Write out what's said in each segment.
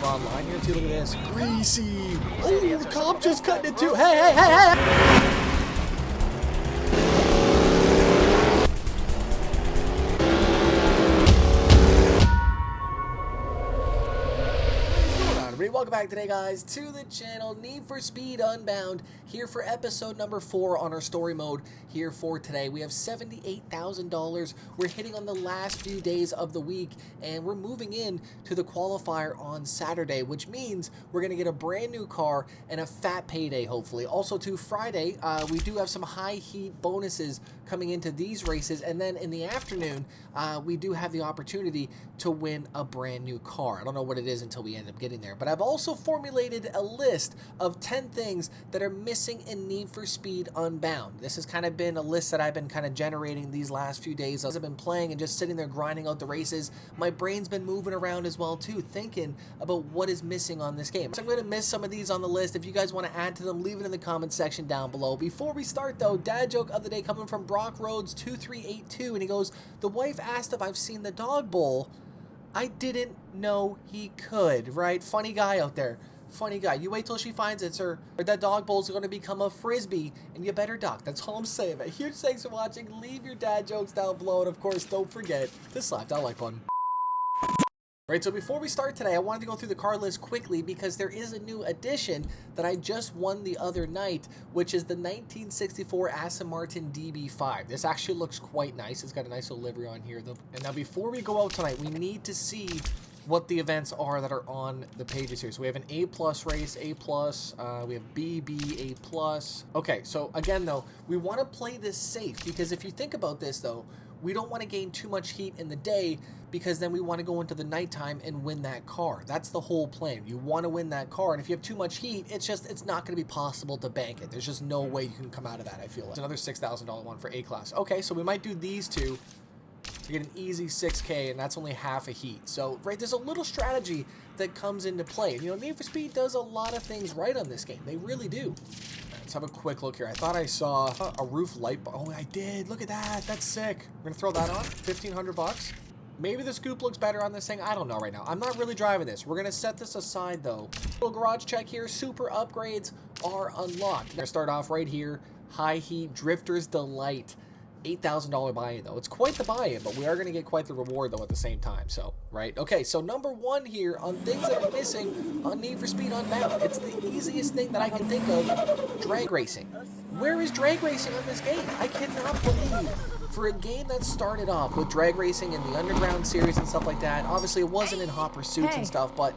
Online here too, look at this. Greasy! Oh, the cop just cut it too! Hey, hey, hey, hey! Welcome back today, guys, to the channel. Need for Speed Unbound here for episode number 4 on our story mode here for today. We have $78,000. We're hitting on the last few days of the week, and we're moving in to the qualifier on Saturday, which means we're going to get a brand new car and a fat payday, hopefully. Also, to Friday, we do have some high heat bonuses coming into these races, and then in the afternoon, we do have the opportunity to win a brand new car. I don't know what it is until we end up getting there, but I've also formulated a list of 10 things that are missing in Need for Speed Unbound. This has kind of been a list that I've been kind of generating these last few days as I've been playing and just sitting there grinding out the races. My brain's been moving around as well too, thinking about what is missing on this game. So I'm going to miss some of these on the list. If you guys want to add to them, leave it in the comment section down below. Before we start though, dad joke of the day coming from Brock Rhodes 2382, and he goes, "The wife asked if I've seen the dog bowl. I didn't know he could," right? Funny guy out there. Funny guy. You wait till she finds it, sir. Or that dog bowl's going to become a frisbee, and you better duck. That's all I'm saying, man. Huge thanks for watching. Leave your dad jokes down below, and of course, don't forget to slap that like button. Right, so before we start today, I wanted to go through the car list quickly because there is a new addition that I just won the other night, which is the 1964 Aston Martin DB5. This actually looks quite nice. It's got a nice little livery on here, though. And now before we go out tonight, we need to see what the events are that are on the pages here. So we have an A+ race, A+, we have BB, A+. Okay, so again, though, we want to play this safe because if you think about this, though, we don't want to gain too much heat in the day because then we want to go into the nighttime and win that car. That's the whole plan. You want to win that car, and if you have too much heat, it's not going to be possible to bank it. There's just no way you can come out of that, I feel like. It's another $6,000 one for A-Class. Okay, so we might do these two to get an easy 6K, and that's only half a heat. So, right, there's a little strategy that comes into play. And, you know, Need for Speed does a lot of things right on this game. They really do. Let's have a quick look here. I thought I saw a roof light bar. Oh, I did. Look at that. That's sick. We're going to throw that on. 1,500 bucks. Maybe the scoop looks better on this thing. I don't know right now. I'm not really driving this. We're going to set this aside, though. Little garage check here. Super upgrades are unlocked. We're going to start off right here. High heat Drifter's Delight. $8,000 buy-in, though. It's quite the buy-in, but we are going to get quite the reward, though, at the same time. So, right? Okay, so number 1 here on things that are missing on Need for Speed Unbound. It's the easiest thing that I can think of. Drag racing. Where is drag racing on this game? I cannot believe for a game that started off with drag racing in the Underground series and stuff like that. Obviously, it wasn't in Hot Pursuits and stuff, but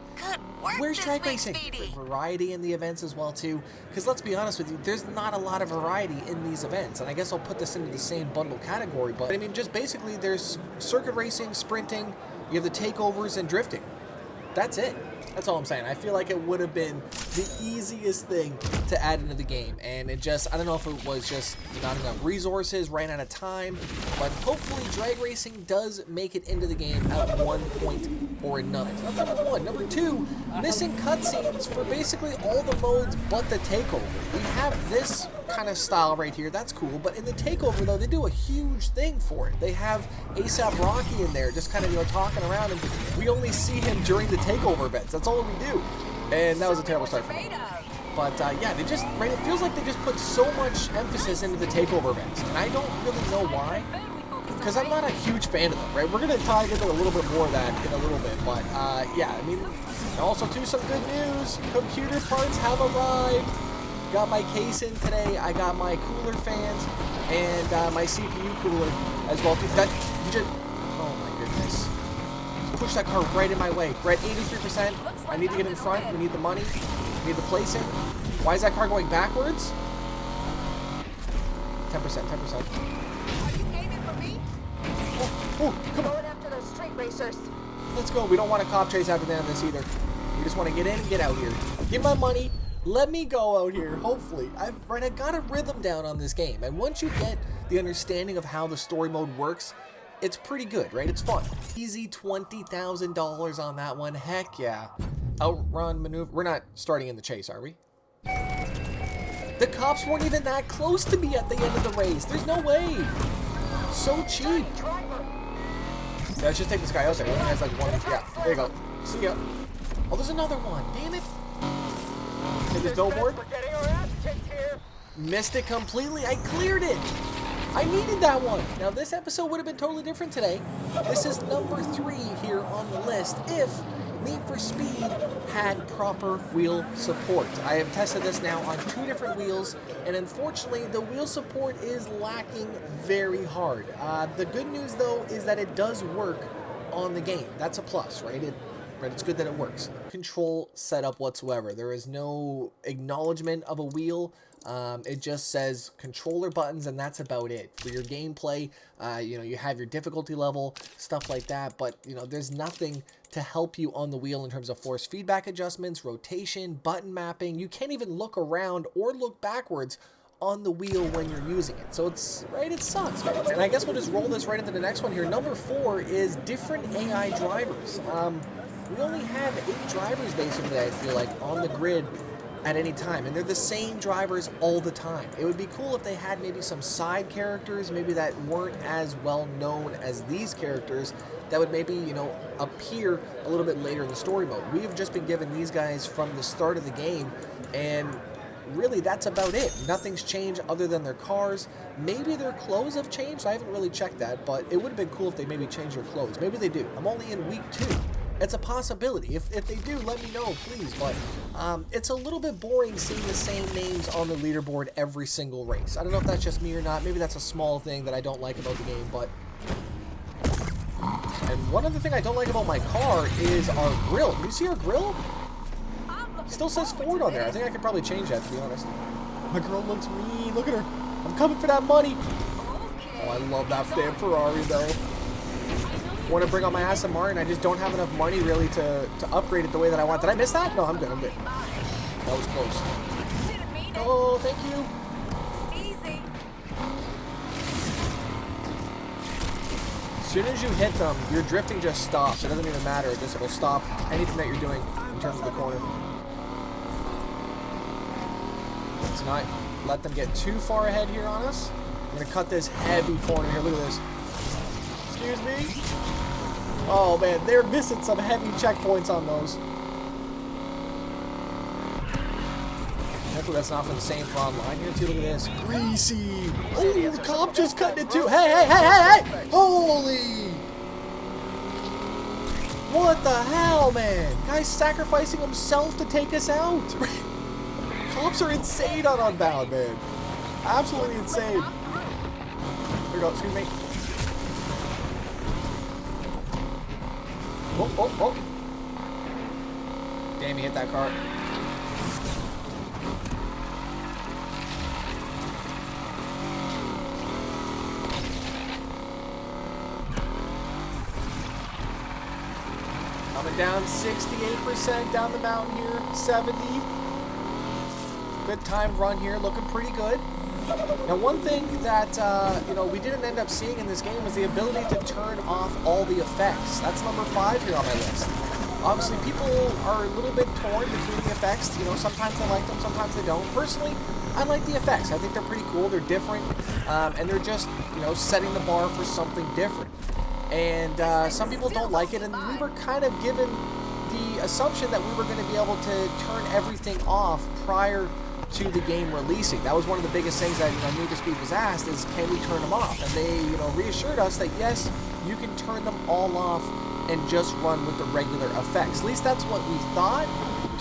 where's drag racing? Variety in the events as well, too. Because let's be honest with you, there's not a lot of variety in these events. And I guess I'll put this into the same bundle category. But, I mean, just basically, there's circuit racing, sprinting, you have the takeovers, and drifting. That's it. That's all I'm saying. I feel like it would have been the easiest thing to add into the game. And it just, I don't know if it was just not enough resources, ran out of time. But hopefully drag racing does make it into the game at one point or another. So that's number 1. Number 2, missing cutscenes for basically all the modes but the takeover. We have this kind of style right here. That's cool. But in the takeover, though, they do a huge thing for it. They have ASAP Rocky in there just kind of, you know, talking around. And we only see him during the takeover events. That's all we do. And that was a terrible start for me. But yeah, they just, right, it feels like they just put so much emphasis into the takeover events. And I don't really know why. Because I'm not a huge fan of them, right? We're going to talk into a little bit more of that in a little bit. But yeah, I mean, also too, some good news. Computer parts have arrived. Got my case in today. I got my cooler fans and my CPU cooler as well. That, you just, oh my goodness. Just push that car right in my way. We're at 83%. I need to get in front. We need the money. We need the placing. Why is that car going backwards? 10%, 10%. Are you gaming for me? Oh, come on. Going after those street racers. Let's go. We don't want a cop chase after the end of this either. We just want to get in and get out here. Give my money. Let me go out here, hopefully. I've got a rhythm down on this game. And once you get the understanding of how the story mode works, it's pretty good, right? It's fun. Easy $20,000 on that one. Heck yeah. Outrun maneuver. We're not starting in the chase, are we? The cops weren't even that close to me at the end of the race. There's no way. So cheap. Yeah, let's just take this guy out there. He only has like one. Yeah, there you go. See ya. Oh, there's another one. Damn it. Hit this billboard. Missed it completely. I cleared it. I needed that one. Now, this episode would have been totally different today. This is number 3 here on the list if Need for Speed had proper wheel support. I have tested this now on 2 different wheels, and unfortunately, the wheel support is lacking very hard. The good news, though, is that it does work on the game. That's a plus, right? It's good that it works. Control setup whatsoever. There is no acknowledgement of a wheel. It just says controller buttons, and that's about it. For your gameplay, you know, you have your difficulty level, stuff like that, but, you know, there's nothing to help you on the wheel in terms of force feedback adjustments, rotation, button mapping. You can't even look around or look backwards on the wheel when you're using it. So it's, right, it sucks, man. And I guess we'll just roll this right into the next one here. Number 4 is different AI drivers. We only have 8 drivers, basically, I feel like, on the grid at any time, and they're the same drivers all the time. It would be cool if they had maybe some side characters, maybe that weren't as well known as these characters, that would maybe, you know, appear a little bit later in the story mode. We have just been given these guys from the start of the game, and really that's about it. Nothing's changed other than their cars. Maybe their clothes have changed. I haven't really checked that, but it would have been cool if they maybe changed their clothes. Maybe they do. I'm only in week 2. It's a possibility. If they do, let me know, please. But it's a little bit boring seeing the same names on the leaderboard every single race. I don't know if that's just me or not. Maybe that's a small thing that I don't like about the game, but... And one other thing I don't like about my car is our grill. Can you see our grill? It still says Ford on there. I think I could probably change that, to be honest. My girl looks mean. Look at her. I'm coming for that money. Oh, I love that damn Ferrari, though. Want to bring on my Aston Martin. I just don't have enough money really to upgrade it the way that I want. Did I miss that? No, I'm good. I'm good. That was close. Oh, thank you. Easy. As soon as you hit them, your drifting just stops. It doesn't even matter. It just will stop anything that you're doing in terms of the corner. Let's not let them get too far ahead here on us. I'm going to cut this heavy corner here. Look at this. Excuse me. Oh man, they're missing some heavy checkpoints on those. Hopefully that's not for the same front line here too. Look at this. Greasy. Oh, the cop just cutting it too. Hey, hey, hey, hey, hey! Holy! What the hell, man? Guy's sacrificing himself to take us out. Cops are insane on Unbound, man. Absolutely insane. Here we go, excuse me. Oh, oh, oh. Damn, he hit that car. Coming down 68% down the mountain here. 70. Good time run here, looking pretty good. Now, one thing that, you know, we didn't end up seeing in this game was the ability to turn off all the effects. That's number 5 here on my list. Obviously, people are a little bit torn between the effects. You know, sometimes they like them, sometimes they don't. Personally, I like the effects. I think they're pretty cool. They're different, and they're just, you know, setting the bar for something different. And some people don't like it, and we were kind of given the assumption that we were going to be able to turn everything off prior to the game releasing. That was one of the biggest things that, you know, Need for Speed was asked is, can we turn them off? And they, you know, reassured us that yes, you can turn them all off and just run with the regular effects. At least that's what we thought.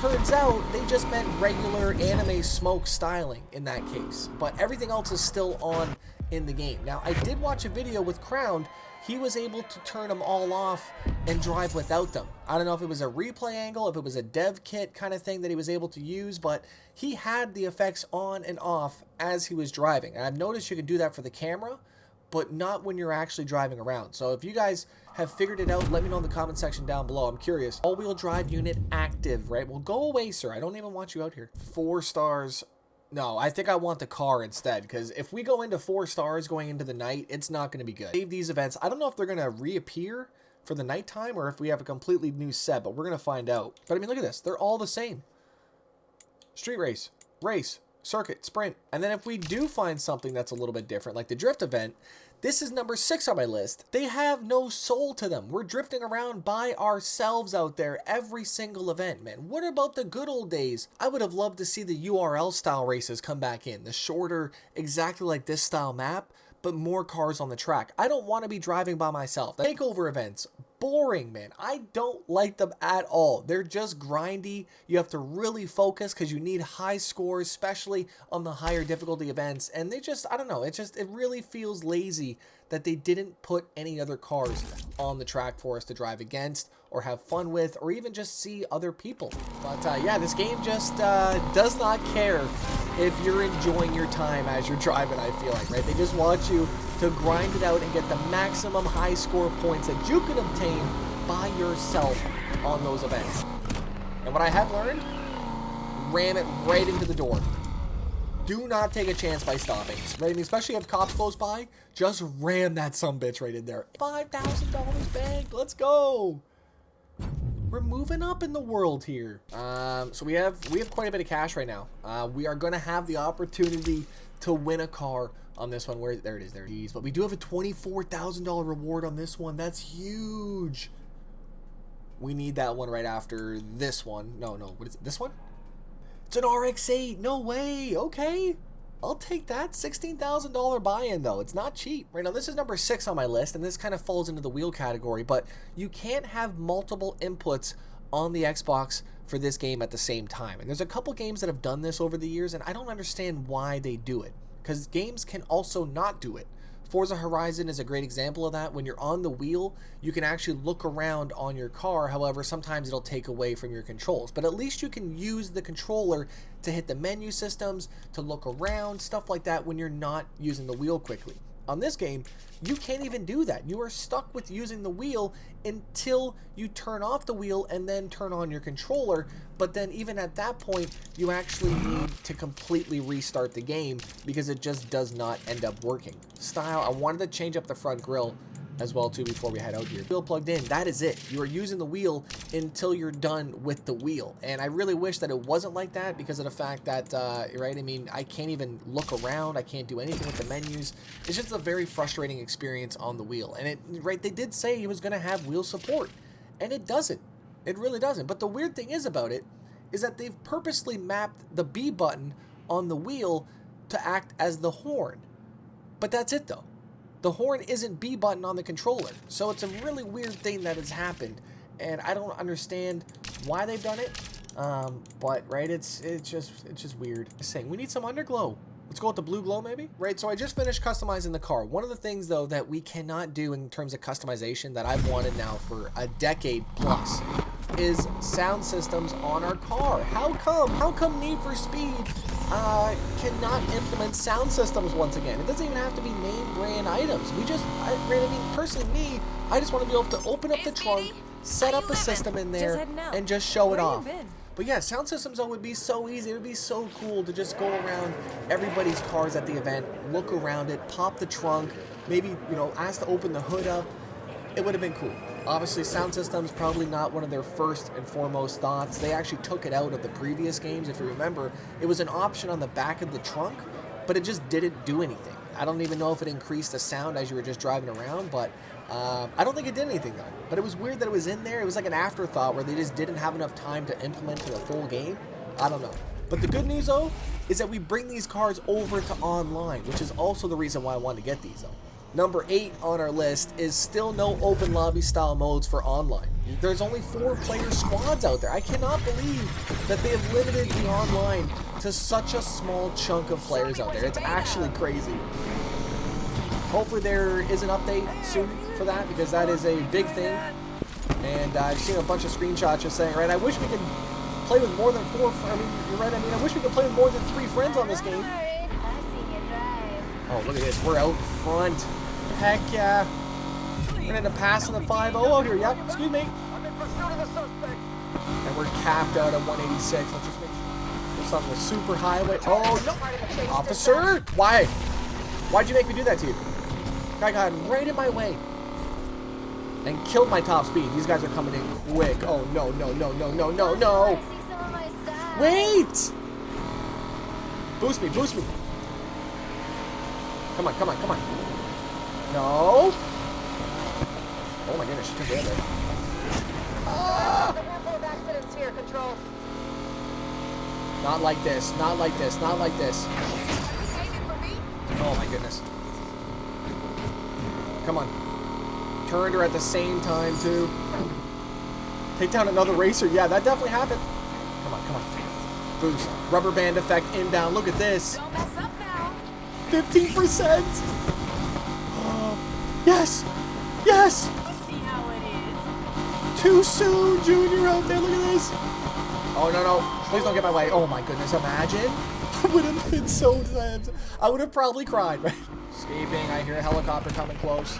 Turns out they just meant regular anime smoke styling in that case. But everything else is still on in the game. Now, I did watch a video with Crown. He was able to turn them all off and drive without them. I don't know if it was a replay angle, if it was a dev kit kind of thing that he was able to use, but he had the effects on and off as he was driving. And I've noticed you can do that for the camera, but not when you're actually driving around. So if you guys have figured it out, let me know in the comment section down below. I'm curious. All-wheel drive unit active, right? Well, go away, sir. I don't even want you out here. 4 stars. No, I think I want the car instead, because if we go into 4 stars going into the night, it's not going to be good. Save these events. I don't know if they're going to reappear for the nighttime or if we have a completely new set, but we're going to find out. But I mean, look at this. They're all the same. Street race, race, circuit, sprint. And then if we do find something that's a little bit different, like the drift event, this is number 6 on my list. They have no soul to them. We're drifting around by ourselves out there every single event, man. What about the good old days? I would have loved to see the URL style races come back in. The shorter, exactly like this style map, but more cars on the track. I don't want to be driving by myself. The takeover events, boring, man. I don't like them at all. They're just grindy. You have to really focus because you need high scores, especially on the higher difficulty events. And they just, I don't know, it really feels lazy that they didn't put any other cars on the track for us to drive against or have fun with, or even just see other people. But yeah, this game just does not care if you're enjoying your time as you're driving, I feel like, right? They just want you to grind it out and get the maximum high score points that you can obtain by yourself on those events. And what I have learned, ram it right into the door. Do not take a chance by stopping, right? I mean, especially if cops close by, just ram that sumbitch right in there. $5,000 banked, let's go. We're moving up in the world here. So we have quite a bit of cash right now. We are going to have the opportunity to win a car on this one. There it is. But we do have a $24,000 reward on this one. That's huge. We need that one right after this one. No, what is it? This one? It's an RX-8. No way. Okay. I'll take that. $16,000 buy-in, though. It's not cheap. Right now, this is number 6 on my list, and this kind of falls into the wheel category, but you can't have multiple inputs on the Xbox for this game at the same time. And there's a couple games that have done this over the years, and I don't understand why they do it, because games can also not do it. Forza Horizon is a great example of that. When you're on the wheel, you can actually look around on your car. However, sometimes it'll take away from your controls. But at least you can use the controller to hit the menu systems, to look around, stuff like that when you're not using the wheel quickly. On this game, you can't even do that. You are stuck with using the wheel until you turn off the wheel and then turn on your controller. But then even at that point, you actually need to completely restart the game because it just does not end up working. Style, I wanted to change up the front grille as well too before we head out here. Wheel plugged in, that is it. You are using the wheel until you're done with the wheel. And I really wish that it wasn't like that because of the fact that, right, I mean, I can't even look around. I can't do anything with the menus. It's just a very frustrating experience on the wheel. And right, they did say it was going to have wheel support, and it doesn't. It really doesn't. But the weird thing is about it is that they've purposely mapped the B button on the wheel to act as the horn. But that's it though. The horn isn't B button on the controller. So it's a really weird thing that has happened. And I don't understand why they've done it. But right, it's just weird. Saying we need some underglow. Let's go with the blue glow maybe? Right, so I just finished customizing the car. One of the things though that we cannot do in terms of customization that I've wanted now for a decade plus is sound systems on our car. How come Need for Speed cannot implement sound systems once again? It doesn't even have to be name brand items. Personally I just want to be able to open up the trunk, set up a system in there, and just show it off. But yeah, sound systems though would be so easy. It would be so cool to just go around everybody's cars at the event, look around it, pop the trunk, maybe, you know, ask to open the hood up. It would have been cool. Obviously, sound systems probably not one of their first and foremost thoughts. They actually took it out of the previous games. If you remember, it was an option on the back of the trunk, but it just didn't do anything. I don't even know if it increased the sound as you were just driving around, but I don't think it did anything though. But it was weird that it was in there. It was like an afterthought where they just didn't have enough time to implement to the full game. I don't know. But the good news though is that we bring these cars over to online, which is also the reason why I wanted to get these though. Number 8 on our list is still no open lobby style modes for online. There's only 4-player squads out there. I cannot believe that they have limited the online to such a small chunk of players out there. It's actually crazy. Hopefully there is an update soon for that because that is a big thing. And I've seen a bunch of screenshots just saying, right, I wish we could play with more than 4, you're right, I wish we could play with more than 3 friends on this game. Oh, look at this, we're out front. Heck yeah. We're going to pass in the 5-0 out here, yep, excuse me. And we're capped out at 186. Let's just make sure it's on the super highway. Oh, no. Officer, why? Why'd you make me do that to you? Guy got right in my way and killed my top speed. These guys are coming in quick. Oh, no. Wait! Boost me, boost me. Come on, come on, come on. No. Oh my goodness, she took it there. There's a handful of accidents here, Control. Not like this, not like this, not like this. Are you aiming for me? Oh my goodness. Come on. Turned her at the same time too. Take down another racer. Yeah, that definitely happened. Come on, come on. Boost. Rubber band effect inbound. Look at this. Don't mess up now. 15%. Oh, yes. Yes. See how it is. Too soon, Junior out there. Look at this. Oh, no, no. Please don't get my way. Oh, my goodness. Imagine. I would have been so sad. I would have probably cried, right? Escaping. I hear a helicopter coming close.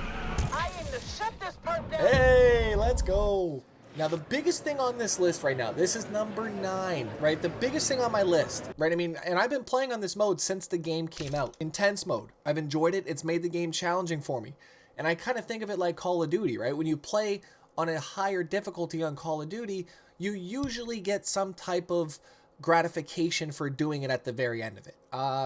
I aim to shut this part down. Hey, let's go. Now, the biggest thing on this list right now, this is number 9, right? The biggest thing on my list, right? I mean, and I've been playing on this mode since the game came out. Intense mode. I've enjoyed it. It's made the game challenging for me. And I kind of think of it like Call of Duty, right? When you play on a higher difficulty on Call of Duty, you usually get some type of gratification for doing it at the very end of it.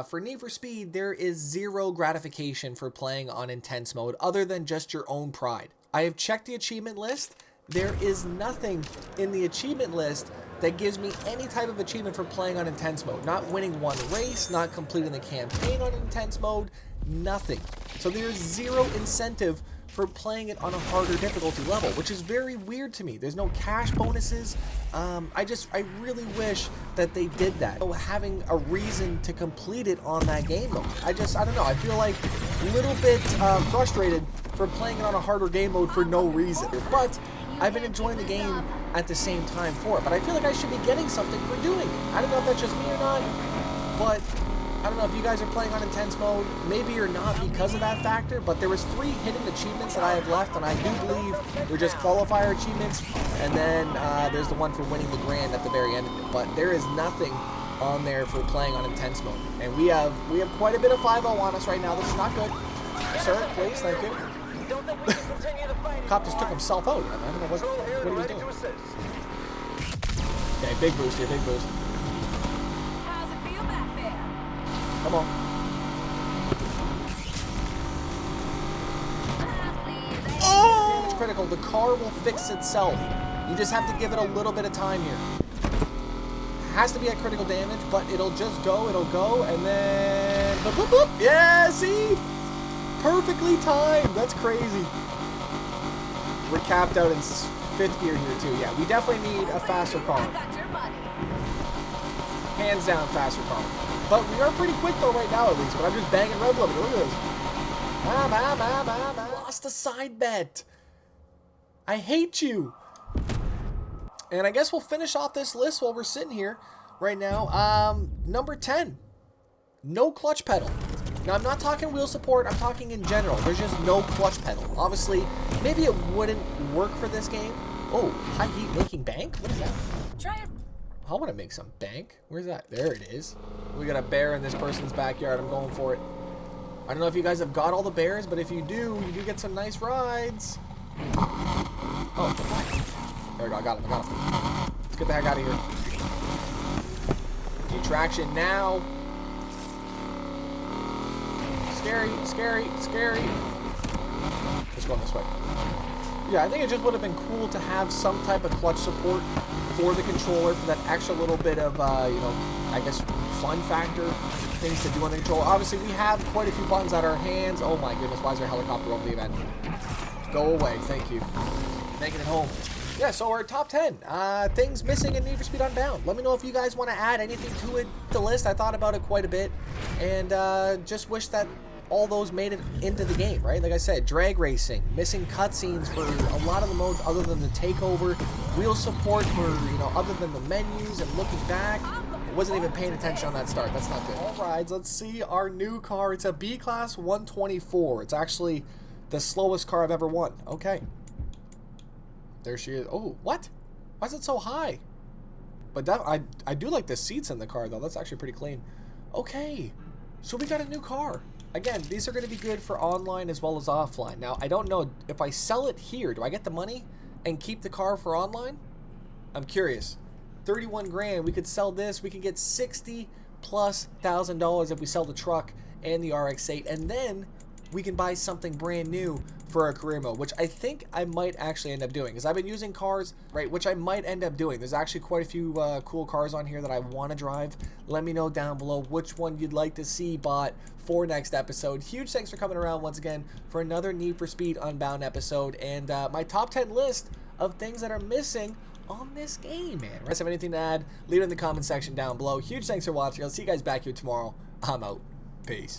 For Need for Speed, there is zero gratification for playing on intense mode other than just your own pride. I have checked the achievement list. There is nothing in the achievement list that gives me any type of achievement for playing on intense mode. Not winning one race, not completing the campaign on intense mode, nothing. So there's zero incentive for playing it on a harder difficulty level, which is very weird to me. There's no cash bonuses. I really wish that they did that. So having a reason to complete it on that game mode. I don't know. I feel like a little bit frustrated for playing it on a harder game mode for no reason. But I've been enjoying the game at the same time for it. But I feel like I should be getting something for doing it. I don't know if that's just me or not, but I don't know if you guys are playing on intense mode. Maybe you're not because of that factor, but there was 3 hidden achievements that I have left, and I do believe they're just qualifier achievements, and then there's the one for winning the grand at the very end of it. But there is nothing on there for playing on intense mode. And we have quite a bit of 5-0 on us right now. This is not good. Sir, please, thank you. Cop just took himself out. I don't know what he was doing. Okay, big boost here, big boost. How's it feel back there? Come on. Oh! It's critical. The car will fix itself. You just have to give it a little bit of time here. Has to be at critical damage, but it'll just go, and then... Boop, boop, boop. Yeah, see? Perfectly timed. That's crazy. We're capped out in 5th gear here, too. Yeah, we definitely need a faster car. Hands down, faster car. But we are pretty quick, though, right now, at least. But I'm just banging rev limiter. Look at this. Lost a side bet. I hate you. And I guess we'll finish off this list while we're sitting here right now. Number 10. No clutch pedal. Now, I'm not talking wheel support. I'm talking in general. There's just no clutch pedal. Obviously, maybe it wouldn't work for this game. Oh, high heat making bank? What is that? Try it. I want to make some bank. Where's that? There it is. We got a bear in this person's backyard. I'm going for it. I don't know if you guys have got all the bears, but if you do get some nice rides. Oh, there we go. I got him. Let's get the heck out of here. Detraction now. Scary. Let's go this way. Yeah, I think it just would have been cool to have some type of clutch support for the controller for that extra little bit of, I guess, fun factor, things to do on the controller. Obviously, we have quite a few buttons at our hands. Oh my goodness, why is there a helicopter over the event? Go away, thank you. Making it home. Yeah, so our top 10 things missing in Need for Speed Unbound. Let me know if you guys want to add anything to it, the list. I thought about it quite a bit, and just wish that all those made it into the game, right? Like I said, drag racing, missing cutscenes for a lot of the modes other than the takeover, wheel support for, other than the menus, and looking back, wasn't even paying attention on that start. That's not good. All right, let's see our new car. It's a B-Class 124. It's actually the slowest car I've ever won. Okay. There she is. Oh, what? Why is it so high? But that I do like the seats in the car, though. That's actually pretty clean. Okay. So we got a new car. Again, these are going to be good for online as well as offline. Now, I don't know. If I sell it here, do I get the money and keep the car for online? I'm curious. 31 grand. We could sell this. We could get 60 plus $1,000 if we sell the truck and the RX-8, and then we can buy something brand new for our career mode, which I think I might actually end up doing, because I've been using cars, right, which I might end up doing. There's actually quite a few cool cars on here that I want to drive. Let me know down below which one you'd like to see bought for next episode. Huge thanks for coming around once again for another Need for Speed Unbound episode, and my top 10 list of things that are missing on this game, man. If you guys have anything to add, leave it in the comment section down below. Huge thanks for watching. I'll see you guys back here tomorrow. I'm out. Peace.